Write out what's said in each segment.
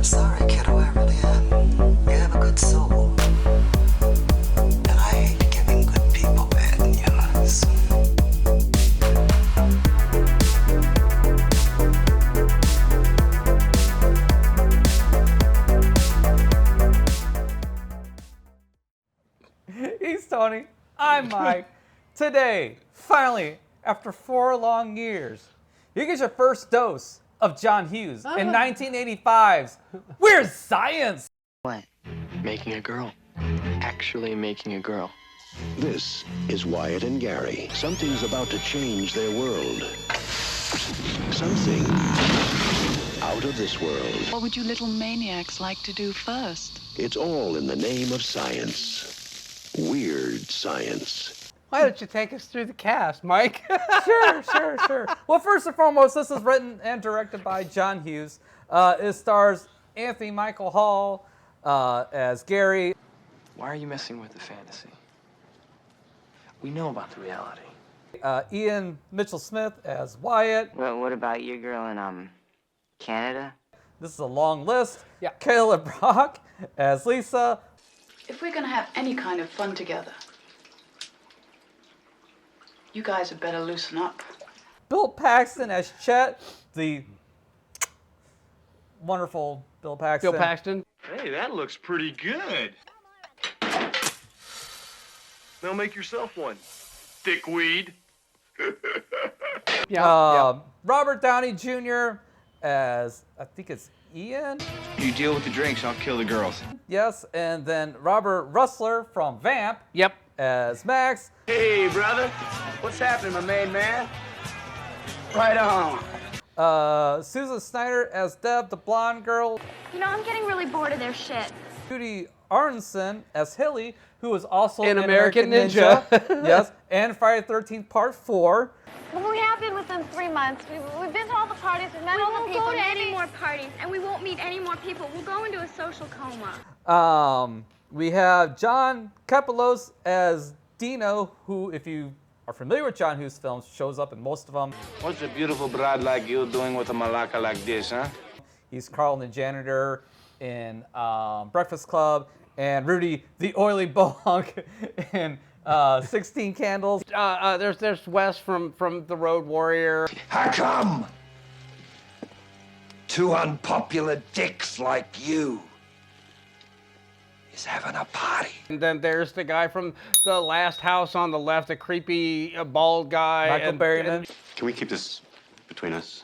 I'm sorry, kiddo, I really am. You have a good soul. And I hate giving good people bad news. He's Tony. I'm Mike. Today, finally, after 4 long years, you get your first dose of John Hughes in 1985's Weird Science. What? Making a girl. Actually making a girl. This is Wyatt and Gary. Something's about to change their world. Something out of this world. What would you little maniacs like to do first? It's all in the name of science. Weird science. Why don't you take us through the cast, Mike? Sure. Well, first and foremost, this is written and directed by John Hughes. It stars Anthony Micheal Hall as Gary. Why are you messing with the fantasy? We know about the reality. Ilan Mitchell-Smith as Wyatt. Well, what about your girl in, Canada? This is a long list. Yeah. LeBrock as Lisa. If we're gonna have any kind of fun together, you guys had better loosen up. Bill Paxton as Chet, the wonderful Bill Paxton. Bill Paxton. Hey, that looks pretty good. Now make yourself one, dickweed. Yeah. Robert Downy Jr. as, I think it's Ian? You deal with the drinks, I'll kill the girls. Yes, and then Robert Rusler from Vamp Yep. as Max. Hey, brother. What's happening, my main man? Right on. Suzanne Snyder as Deb, the blonde girl. You know, I'm getting really bored of their shit. Judy Aronson as Hilly, who was also In in American Ninja. Yes, and Friday the 13th Part 4. Well, we have been with them 3 months. We've been to all the parties. We've met all the people. We won't go to any Maybe- more parties, and we won't meet any more people. We'll go into a social coma. We have John Kapelos as Dino, who, if you are familiar with John Hughes films, shows up in most of them. What's a beautiful bride like you doing with a malaka like this, huh? He's Carl the janitor in Breakfast Club, and Rudy the oily bunk in 16 Candles. There's Wes from The Road Warrior. How come? Two unpopular dicks like you is having a party. And then there's the guy from The Last House on the left, the creepy bald guy. Michael Berryman. Can we keep this between us?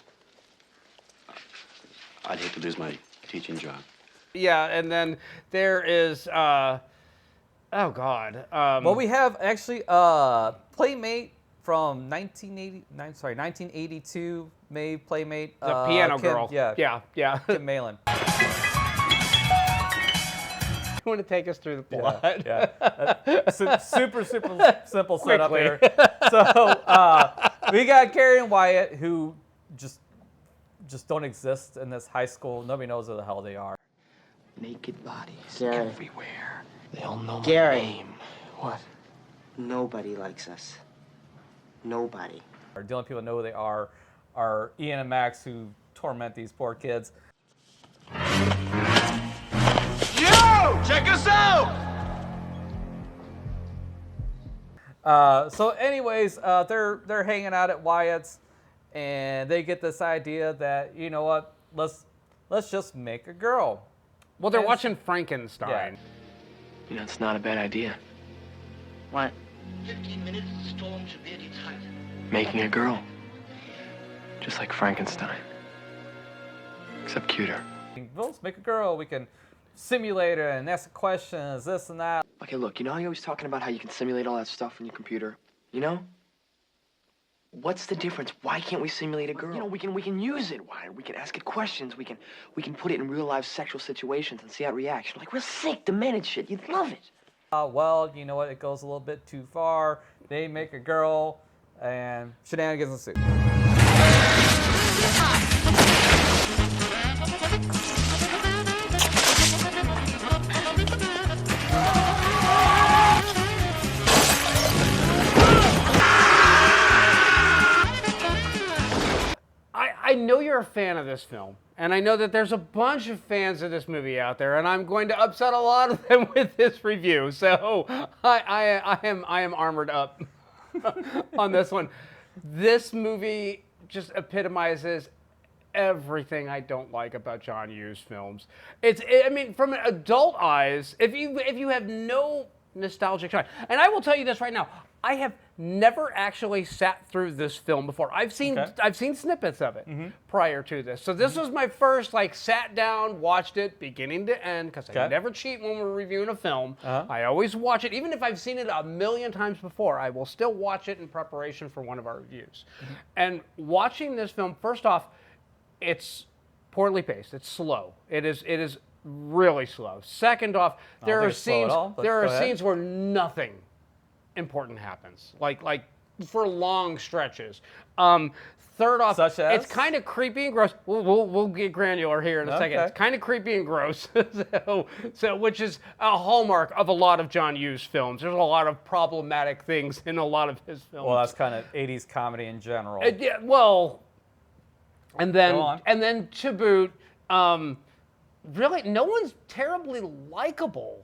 I'd hate to lose my teaching job. Yeah, and then there is, oh God. Well, we have actually Playmate from 1982, May Playmate. The piano Kim, girl. Yeah. Yeah. Kim Malin. You want to take us through the plot? Yeah. Super simple setup here. So we got Gary and Wyatt, who just don't exist in this high school. Nobody knows who the hell they are. Naked bodies Gary. everywhere. They all know Gary. my name. What? Nobody likes us. Nobody. The only people who know who they are Ian and Max, who torment these poor kids. Yo, check us out. So anyways, they're hanging out at Wyatt's, and they get this idea that, you know what, let's just make a girl. Well, they're And- watching Frankenstein. You know, it's not a bad idea. What? 15 minutes, the storm should be at its height. Making a girl. Just like Frankenstein. Except cuter. Let's make a girl. We can simulate her and ask questions, this and that. Okay, look, you know how you're always talking about how you can simulate all that stuff on your computer? You know? What's the difference? Why can't we simulate a girl? You know, we can use it. Why? We can ask it questions. We can put it in real life sexual situations and see how it reacts. Like real sick, demented shit. You'd love it. Well, you know what? It goes a little bit too far. They make a girl, and shenanigans ensue. I know you're you're a fan of this film, and I know that there's a bunch of fans of this movie out there, and I'm going to upset a lot of them with this review, so I am armored up on this one. This movie just epitomizes everything I don't like about John Hughes films. I mean, from an adult eyes, if you have no nostalgic charge, and I will tell you this right now, I have never actually sat through this film before. I've seen snippets of it prior to this. So this was my first, like, sat down, watched it beginning to end, because I never cheat when we're reviewing a film. I always watch it. Even if I've seen it a million times before, I will still watch it in preparation for one of our reviews. And watching this film, first off, it's poorly paced. It's slow. It is really slow. Second off, there are scenes where nothing important happens, like for long stretches. Third off, it's kind of creepy and gross. We'll get granular here in a second. It's kind of creepy and gross, so which is a hallmark of a lot of John Hughes films. There's a lot of problematic things in a lot of his films. Well, that's kind of 80s comedy in general. Yeah, well, and then to boot, really, no one's terribly likable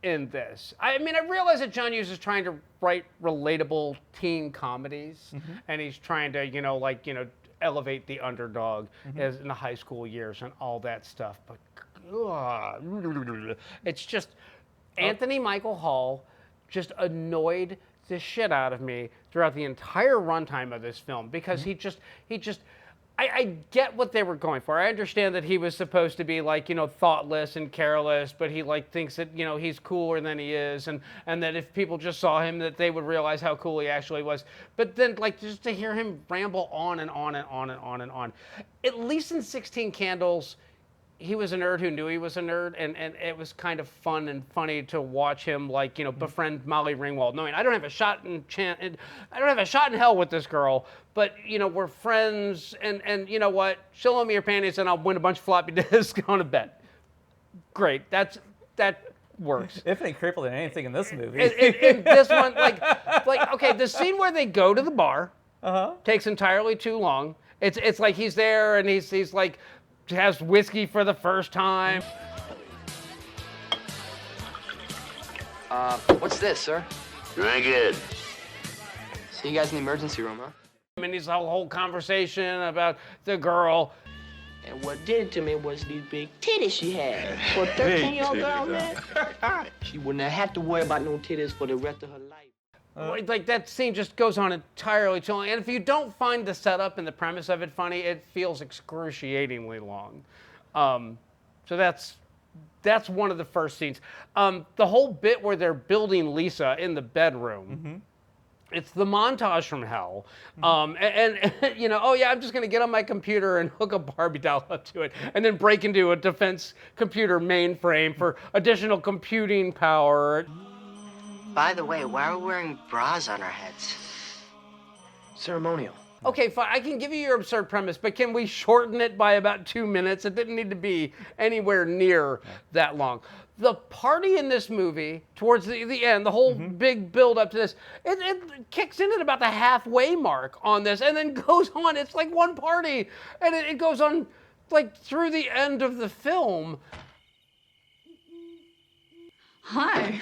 in this. I mean, I realize that John Hughes is trying to write relatable teen comedies, and he's trying to, elevate the underdog as in the high school years and all that stuff. But it's just Anthony Micheal Hall just annoyed the shit out of me throughout the entire runtime of this film, because he just. I get what they were going for. I understand that he was supposed to be thoughtless and careless, but he thinks that, he's cooler than he is, and that if people just saw him that they would realize how cool he actually was. But then just to hear him ramble on and on and on and on and on. At least in 16 Candles, he was a nerd who knew he was a nerd, and it was kind of fun and funny to watch him befriend Molly Ringwald, knowing I don't have a shot in hell with this girl, but we're friends, and you know what? She'll loan me your panties, and I'll win a bunch of floppy disks on a bet. Great, that works. Infinitely creepier than anything in this movie. In this one, okay, the scene where they go to the bar takes entirely too long. It's like he's there and he's like. Has whiskey for the first time. What's this, sir? Drink it. See you guys in the emergency room, huh? And he's a whole conversation about the girl. And what did it to me was these big titties she had. For a 13-year-old girl, man. She wouldn't have had to worry about no titties for the rest of her life. That scene just goes on entirely too long. And if you don't find the setup and the premise of it funny, it feels excruciatingly long. So that's one of the first scenes. The whole bit where they're building Lisa in the bedroom, it's the montage from hell. And I'm just going to get on my computer and hook a Barbie doll up to it and then break into a defense computer mainframe for additional computing power. By the way, why are we wearing bras on our heads? Ceremonial. Okay, fine. I can give you your absurd premise, but can we shorten it by about 2 minutes? It didn't need to be anywhere near that long. The party in this movie, towards the end, the whole big build up to this, it kicks in at about the halfway mark on this, and then goes on. It's like one party, and it goes on through the end of the film. Hi.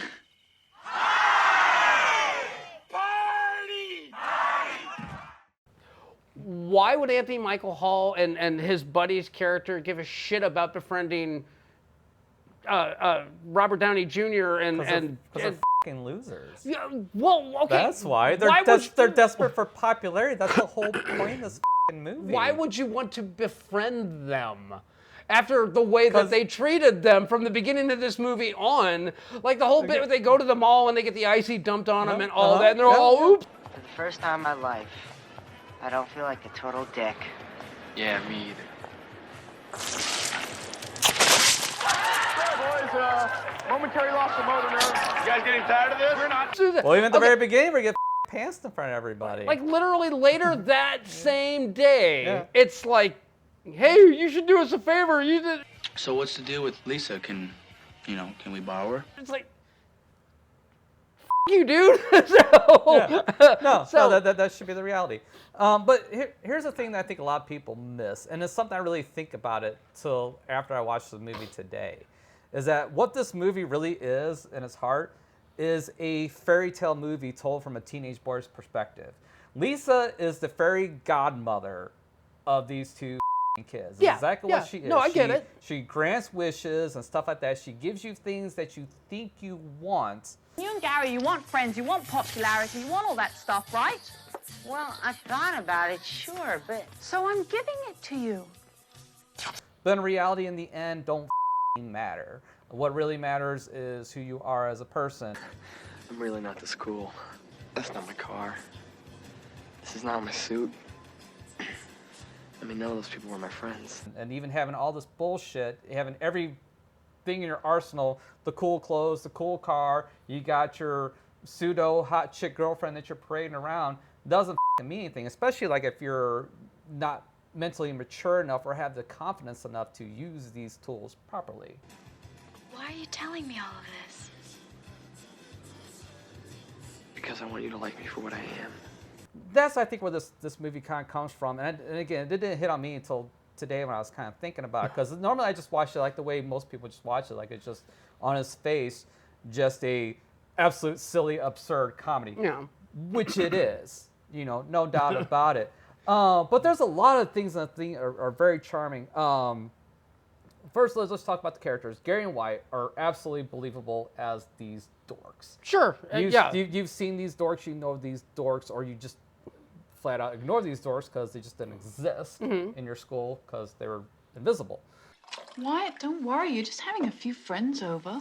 Why would Anthony Micheal Hall and his buddy's character give a shit about befriending Robert Downey Jr. and they're fucking losers? Yeah, well, okay. That's why they're desperate for popularity. That's the whole point of this fucking movie. Why would you want to befriend them? After the way that they treated them from the beginning of this movie on, the whole bit where they go to the mall and they get the icy dumped on them and all that, and they're all, oops. For the first time in my life, I don't feel like a total dick. Yeah, me either. Boys, momentary loss of motor nerve. You guys getting tired of this? We're not. Well, even at the very beginning, we get pants in front of everybody. Literally later that same day, it's like, hey, you should do us a favor. So what's the deal with Lisa? Can we borrow her? It's like, you, dude. No, that should be the reality. But here's the thing that I think a lot of people miss, and it's something I really think about it till after I watched the movie today, is that what this movie really is in its heart is a fairy tale movie told from a teenage boy's perspective. Lisa is the fairy godmother of these two kids. That's exactly what she is. No, I get it. She grants wishes and stuff like that. She gives you things that you think you want. You and Gary, you want friends, you want popularity, you want all that stuff, right? Well, I thought about it, sure, but... So I'm giving it to you. But in reality, in the end, don't matter. What really matters is who you are as a person. I'm really not this cool. That's not my car. This is not my suit. I mean, none of those people were my friends. And even having all this bullshit, having everything in your arsenal, the cool clothes, the cool car, you got your pseudo hot chick girlfriend that you're parading around, doesn't mean anything, especially like if you're not mentally mature enough or have the confidence enough to use these tools properly. Why are you telling me all of this? Because I want you to like me for what I am. That's, I think, where this movie kind of comes from. And again, it didn't hit on me until today when I was kind of thinking about it. Because normally I just watch it like the way most people just watch it. Like it's just on his face, just a absolute silly, absurd comedy. Yeah. Which it is. You know, no doubt about it. But there's a lot of things that I think are very charming. First, let's talk about the characters. Gary and Wyatt are absolutely believable as these dorks. Sure. You've seen these dorks, you know these dorks, or you just flat out ignore these dorks because they just didn't exist in your school because they were invisible. Wyatt, don't worry. You're just having a few friends over.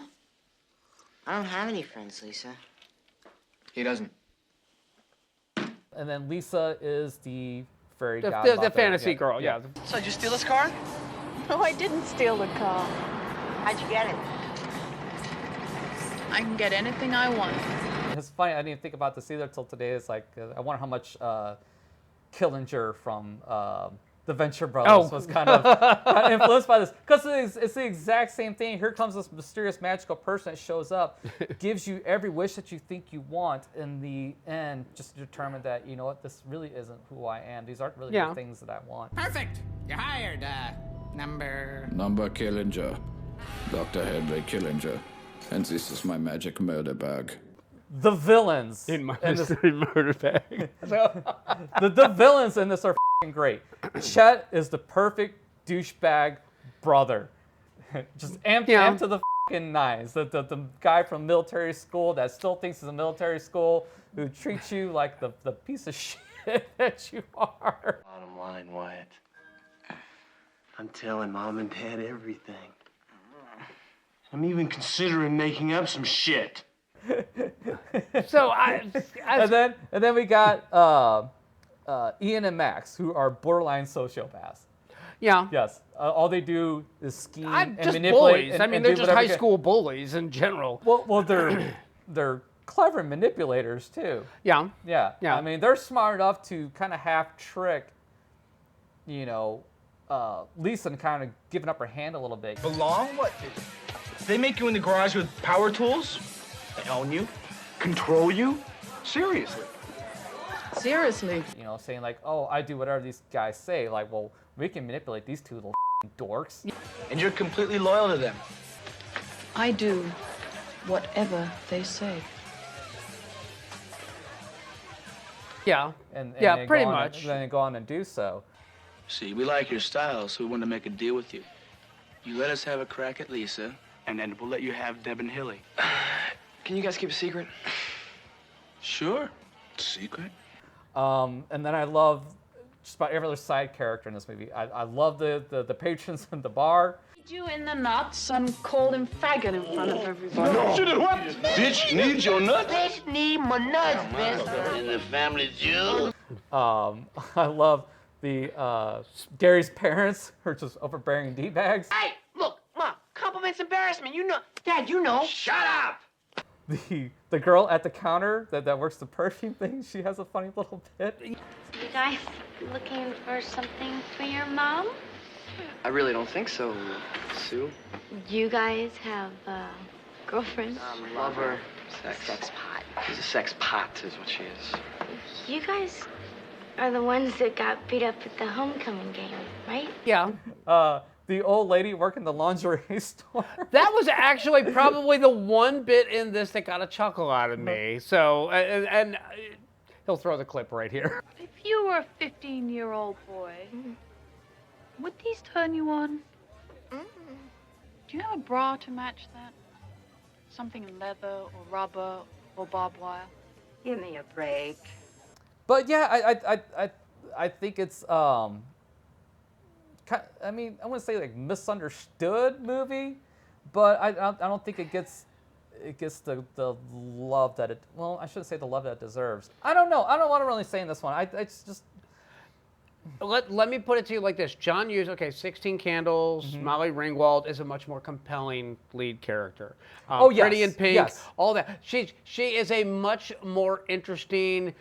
I don't have any friends, Lisa. He doesn't. And then Lisa is the fairy godmother. The fantasy girl, yeah. So did you steal this car? No, I didn't steal the car. How'd you get it? I can get anything I want. It's funny, I didn't even think about this either till today. It's like, I wonder how much Killinger from the Venture Brothers was kind of influenced by this. Because it's the exact same thing. Here comes this mysterious magical person that shows up, gives you every wish that you think you want, in the end, just to determine that, you know what, this really isn't who I am. These aren't really the things that I want. Perfect. You're hired, Number Killinger. Dr. Henry Killinger. And this is my magic murder bag. The villains in my mystery murder bag. the villains in this are f***ing great. Chet is the perfect douchebag brother. Just amped to the f***ing nines. The guy from military school that still thinks he's a military school, who treats you like the piece of shit that you are. Bottom line, Wyatt. I'm telling Mom and Dad everything. I'm even considering making up some shit. So and then we got Ian and Max, who are borderline sociopaths. Yeah. Yes. All they do is scheme and just manipulate. Bullies. I mean, they're just high school bullies in general. Well, they're clever manipulators too. Yeah. Yeah. I mean, they're smart enough to kind of half trick, you know, Lisa, and kind of giving up her hand a little bit. Belong? What? They make you in the garage with power tools? They own you? Control you? Seriously? Seriously? You know, saying like, oh, I do whatever these guys say. Like, well, we can manipulate these two little dorks. And you're completely loyal to them? I do whatever they say. Yeah. And pretty much. Then they go on and do so. See, we like your style, so we want to make a deal with you. You let us have a crack at Lisa, and then we'll let you have Deb and Hilly. Can you guys keep a secret? Sure. Secret? And then I love just about every other side character in this movie. I love the patrons in the bar. You in the nuts and called him faggot in front of everybody. No. Should what? Bitch needs your nuts? Bitch need my nuts, bitch. In the family jewel. I love the Gary's parents are just overbearing D-bags. Hey, look, Mom, compliments embarrassment. You know, Dad, you know. Shut up! The girl at the counter that works the perfume thing, she has a funny little bit. You guys looking for something for your mom? I really don't think so, Sue. You guys have girlfriends? Lover, sex pot. She's a sex pot, is what she is. You guys are the ones that got beat up at the homecoming game, right? Yeah. The old lady working the lingerie store. That was actually probably the one bit in this that got a chuckle out of me. So, and he'll throw the clip right here. If you were a 15-year-old boy, would these turn you on? Do you have a bra to match that? Something in leather or rubber or barbed wire? Give me a break. But yeah, I think it's I mean, I wouldn't say like misunderstood movie, but I don't think it gets the love that it, well, I shouldn't say the love that it deserves. I don't know. I don't want to really say in this one. It's just. Let me put it to you like this. John Hughes, okay, 16 Candles, Molly Ringwald is a much more compelling lead character. Oh, yes. Pretty in Pink, Yes. all that. She is a much more interesting,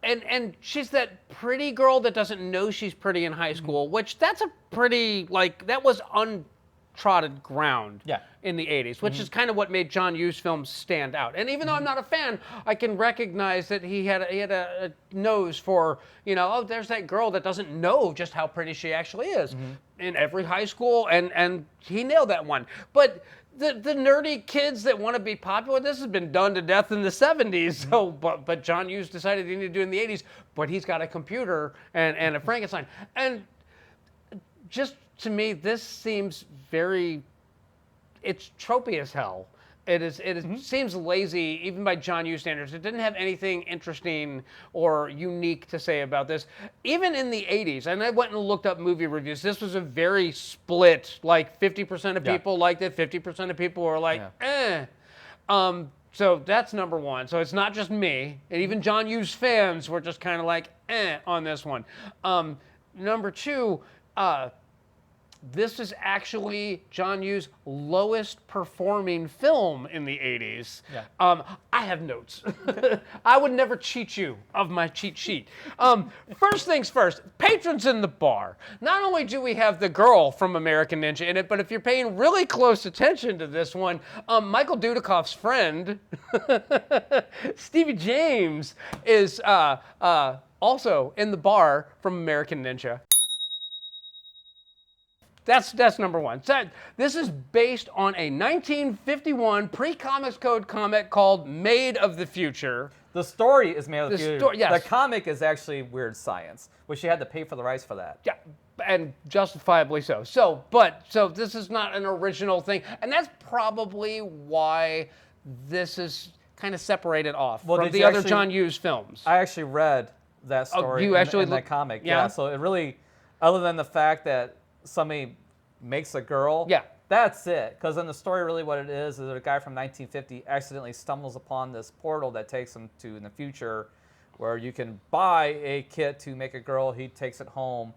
and she's that pretty girl that doesn't know she's pretty in high school, which that's a pretty, like, that was untrodden ground in the 80s, which is kind of what made John Hughes films stand out. And even though I'm not a fan, I can recognize that he had a nose for, you know, oh, there's that girl that doesn't know just how pretty she actually is in every high school, and he nailed that one. But the nerdy kids that want to be popular, this has been done to death in the 70s. So, but John Hughes decided he needed to do it in the 80s, but he's got a computer and a Frankenstein. And just to me, this seems very, it's tropey as hell. It seems lazy, even by John Hughes standards. It didn't have anything interesting or unique to say about this. Even in the 80s, and I went and looked up movie reviews, this was a very split, like 50% of people liked it, 50% of people were like, eh. So that's number one. So it's not just me, and even John Hughes fans were just kind of like, eh, on this one. Number two, this is actually John Hughes' lowest performing film in the 80s. I have notes. I would never cheat you of my cheat sheet. First things first, patrons in the bar. Not only do we have the girl from American Ninja in it, but if you're paying really close attention to this one, Michael Dudikoff's friend, Stevie James, is also in the bar from American Ninja. That's number one. So this is based on a 1951 pre-Comics Code comic called Made of the Future. The story is Made of the Future. Yes. The comic is actually Weird Science, which she had to pay for the rights for that. Yeah, and justifiably so. So this is not an original thing, and that's probably why this is kind of separated off from the other John Hughes films. I actually read that story in that comic. Yeah, so it really, other than the fact that somebody makes a girl. Yeah. That's it. Because in the story, really what it is a guy from 1950 accidentally stumbles upon this portal that takes him to in the future where you can buy a kit to make a girl. He takes it home,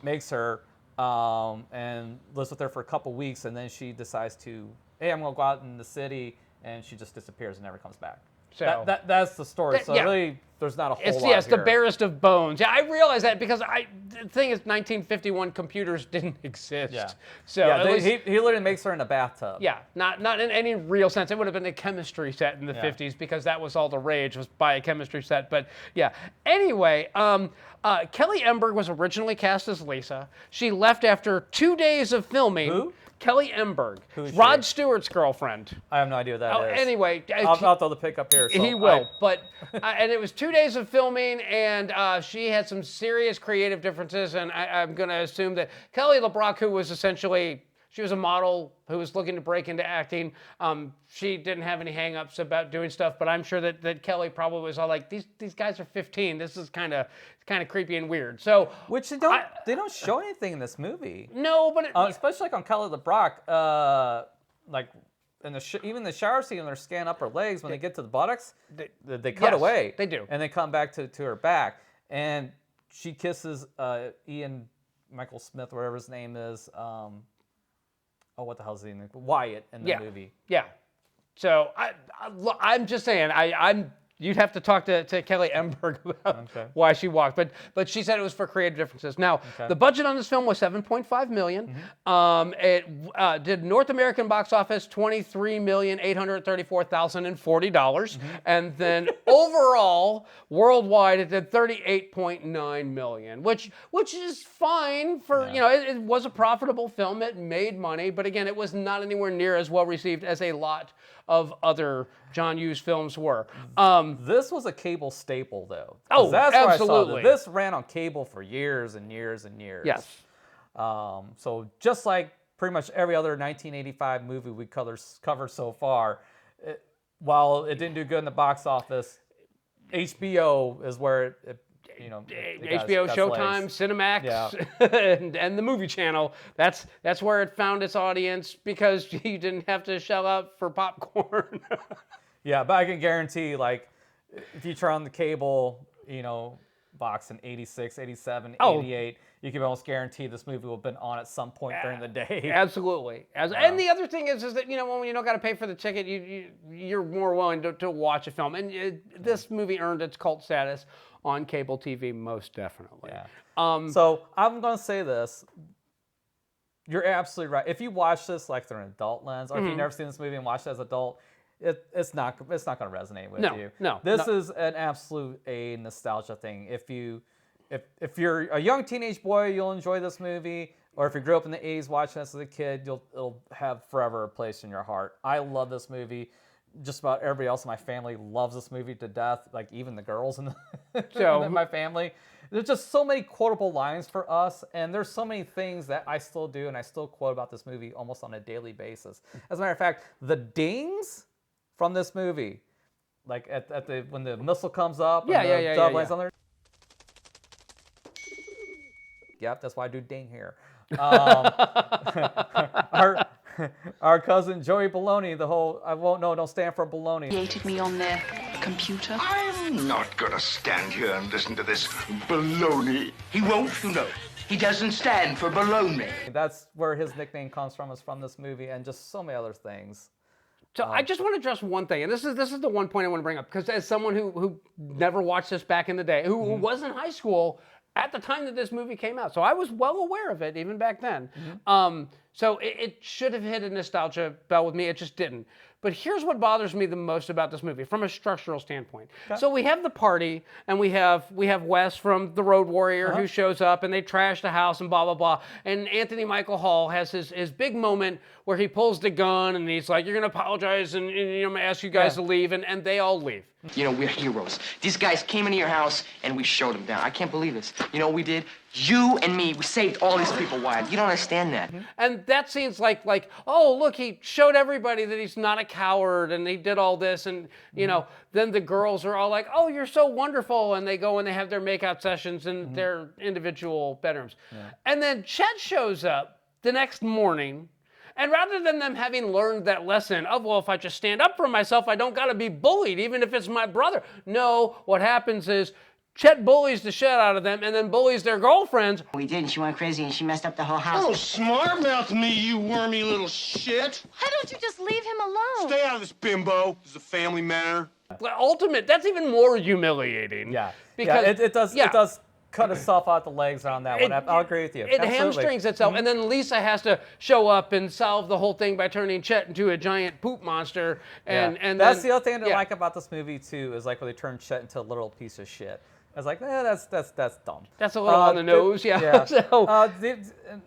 makes her, and lives with her for a couple weeks. And then she decides to, hey, I'm going to go out in the city. And she just disappears and never comes back. So that's the story. So really, there's not a whole lot Yes, here. the barest of bones. Yeah, I realize that because the thing is, 1951 computers didn't exist. Yeah. So he literally makes her in a bathtub. Yeah, not in any real sense. It would have been a chemistry set in the 50s because that was all the rage, was buy a chemistry set. But yeah. Anyway, Kelly Emberg was originally cast as Lisa. She left after 2 days of filming. Who? Kelly Emberg, Rod Stewart's girlfriend. I have no idea who that is. Anyway, I'll throw the pick up here. So he will, but and it was 2 days of filming, and she had some serious creative differences, and I'm going to assume that Kelly LeBrock, who was essentially, she was a model who was looking to break into acting. She didn't have any hang-ups about doing stuff, but I'm sure that Kelly probably was all like, these guys are 15. This is kind of creepy and weird. So which they don't show anything in this movie. No, but especially like on Kelly LeBrock, like in even the shower scene when they're scanning up her legs, when they get to the buttocks, they cut away. They do, and they come back to her back, and she kisses Ilan Mitchell-Smith, whatever his name is. What the hell is his name? Wyatt in the movie. Yeah. So I'm just saying, I'm You'd have to talk to Kelly Emberg about why she walked, but she said it was for creative differences. Now, the budget on this film was $7.5 million. It did North American box office $23,834,040, and then overall worldwide it did $38.9 million, which is fine for it was a profitable film. It made money, but again, it was not anywhere near as well received as a lot of other John Hughes films were. This was a cable staple, though. Oh, that's absolutely. Where I saw this ran on cable for years and years and years. Yes. So just like pretty much every other 1985 movie we covered so far, while it didn't do good in the box office, HBO is where it HBO, Showtime, Cinemax, and the Movie Channel. That's where it found its audience because you didn't have to shell out for popcorn. Yeah, but I can guarantee, like, if you turn on the cable, box in 86, 87, 88, you can almost guarantee this movie will have been on at some point during the day. Absolutely. And the other thing is that, when you don't got to pay for the ticket, you're more willing to watch a film. And this movie earned its cult status on cable TV, most definitely. Yeah. So I'm going to say this. You're absolutely right. If you watch this like through an adult lens, or if you've never seen this movie and watched it as an adult, it's not going to resonate with you. No. This is an absolute nostalgia thing. If you're a young teenage boy, you'll enjoy this movie. Or if you grew up in the 80s watching this as a kid, it'll have forever a place in your heart. I love this movie. Just about everybody else in my family loves this movie to death, like even the girls in my family. There's just so many quotable lines for us, and there's so many things that I still do, and I still quote about this movie almost on a daily basis. As a matter of fact, the dings from this movie, like when the missile comes up and the dove lands on there. Yep, that's why I do ding here. Our cousin Joey Baloney, don't stand for baloney. Created me on their computer. I'm not gonna stand here and listen to this baloney. He won't, He doesn't stand for baloney. That's where his nickname comes from, is from this movie, and just so many other things. So I just want to address one thing, and this is the one point I want to bring up, because as someone who never watched this back in the day, who was in high school at the time that this movie came out, so I was well aware of it even back then. So it should have hit a nostalgia bell with me. It just didn't. But here's what bothers me the most about this movie from a structural standpoint. Okay. So we have the party, and we have Wes from The Road Warrior who shows up, and they trash the house and blah, blah, blah. And Anthony Micheal Hall has his big moment where he pulls the gun, and he's like, you're going to apologize, and I'm going to ask you guys to leave, and they all leave. We're heroes. These guys came into your house, and we showed them down. I can't believe this. You know what we did? You and me, we saved all these people, Wyatt. You don't understand that. And that seems like, oh, look, he showed everybody that he's not a coward, and he did all this, and, then the girls are all like, oh, you're so wonderful, and they go and they have their makeout sessions in their individual bedrooms. And then Chet shows up the next morning, and rather than them having learned that lesson of, well, if I just stand up for myself, I don't got to be bullied, even if it's my brother. No, what happens is Chet bullies the shit out of them and then bullies their girlfriends. We did, and she went crazy, and she messed up the whole house. Oh, smart mouth me, you wormy little shit. Why don't you just leave him alone? Stay out of this, bimbo. This is a family matter. That's even more humiliating. Yeah, because it does cut itself out the legs on that one. I'll agree with you. It hamstrings itself, and then Lisa has to show up and solve the whole thing by turning Chet into a giant poop monster. And that's the other thing I like about this movie too, is like when they turn Chet into a little piece of shit. I was like, that's dumb. That's a little on the nose, yeah.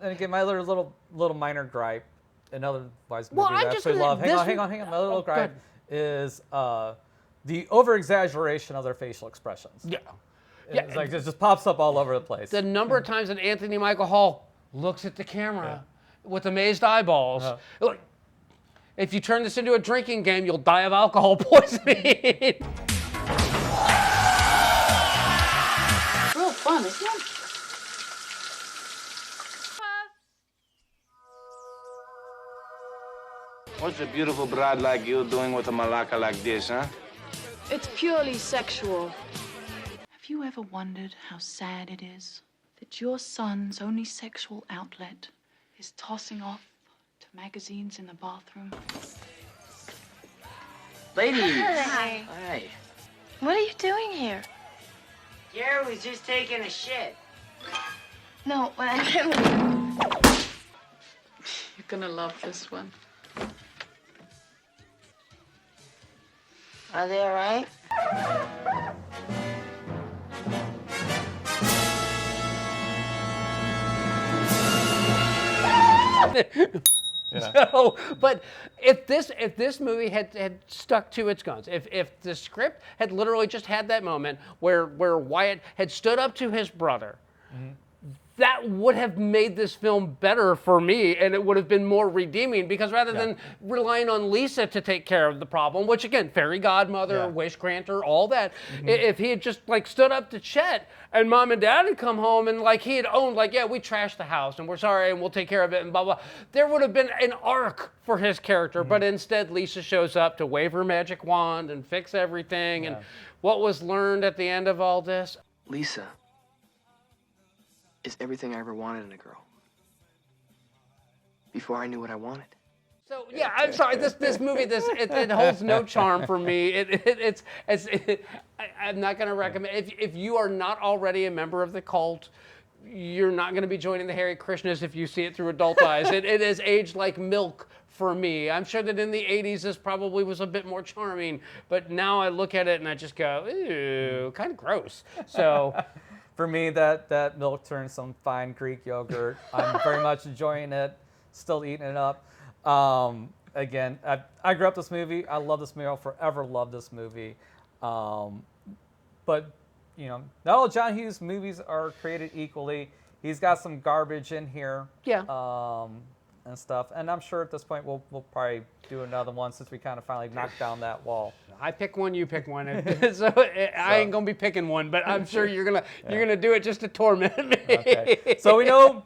And again, my other little minor gripe, another wise movie that I actually love. Hang on. My little gripe is the over-exaggeration of their facial expressions. It's like it just pops up all over the place. The number of times that Anthony Micheal Hall looks at the camera with amazed eyeballs. Look, if you turn this into a drinking game, you'll die of alcohol poisoning. Real fun, isn't it? What's a beautiful broad like you doing with a malacca like this, huh? It's purely sexual. Have you ever wondered how sad it is that your son's only sexual outlet is tossing off to magazines in the bathroom? Ladies! Hi. Hi. What are you doing here? Gary was just taking a shit. No, You're gonna love this one. Are they all right? So, but if this movie had stuck to its guns, if the script had literally just had that moment where Wyatt had stood up to his brother, that would have made this film better for me, and it would have been more redeeming, because rather than relying on Lisa to take care of the problem, which again, fairy godmother, wish granter, all that, if he had just like stood up to Chet and mom and dad had come home and like he had owned like, yeah, we trashed the house and we're sorry and we'll take care of it and blah, blah, there would have been an arc for his character, but instead Lisa shows up to wave her magic wand and fix everything. And what was learned at the end of all this? Lisa is everything I ever wanted in a girl. Before I knew what I wanted. So yeah, I'm sorry. This movie, it holds no charm for me. I'm not going to recommend. If you are not already a member of the cult, you're not going to be joining the Hare Krishnas if you see it through adult eyes. It has aged like milk for me. I'm sure that in the 80s this probably was a bit more charming, but now I look at it and I just go, ew, kind of gross. So. For me, that milk turned some fine Greek yogurt. I'm very much enjoying it, still eating it up. Again, I grew up this movie. I love this movie. I'll forever love this movie. But, you know, not all John Hughes movies are created equally. He's got some garbage in here. Yeah. And stuff. And I'm sure at this point we'll probably do another one since we kind of finally knocked down that wall. I pick one, you pick one. I ain't gonna be picking one, but I'm sure you're gonna do it just to torment me. Okay. So we know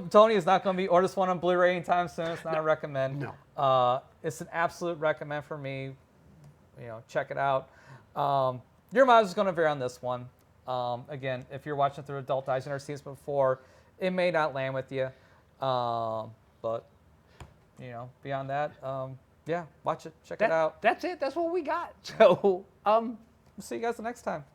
Tony is not gonna be order this one on Blu-ray anytime soon. It's not a recommend. No. It's an absolute recommend for me. You know, check it out. Your mileage is gonna vary on this one. Again, if you're watching through adult eyes, you've never seen this before, it may not land with you. But, you know, beyond that, yeah, watch it, check it out. That's it. That's what we got. So, we'll see you guys the next time.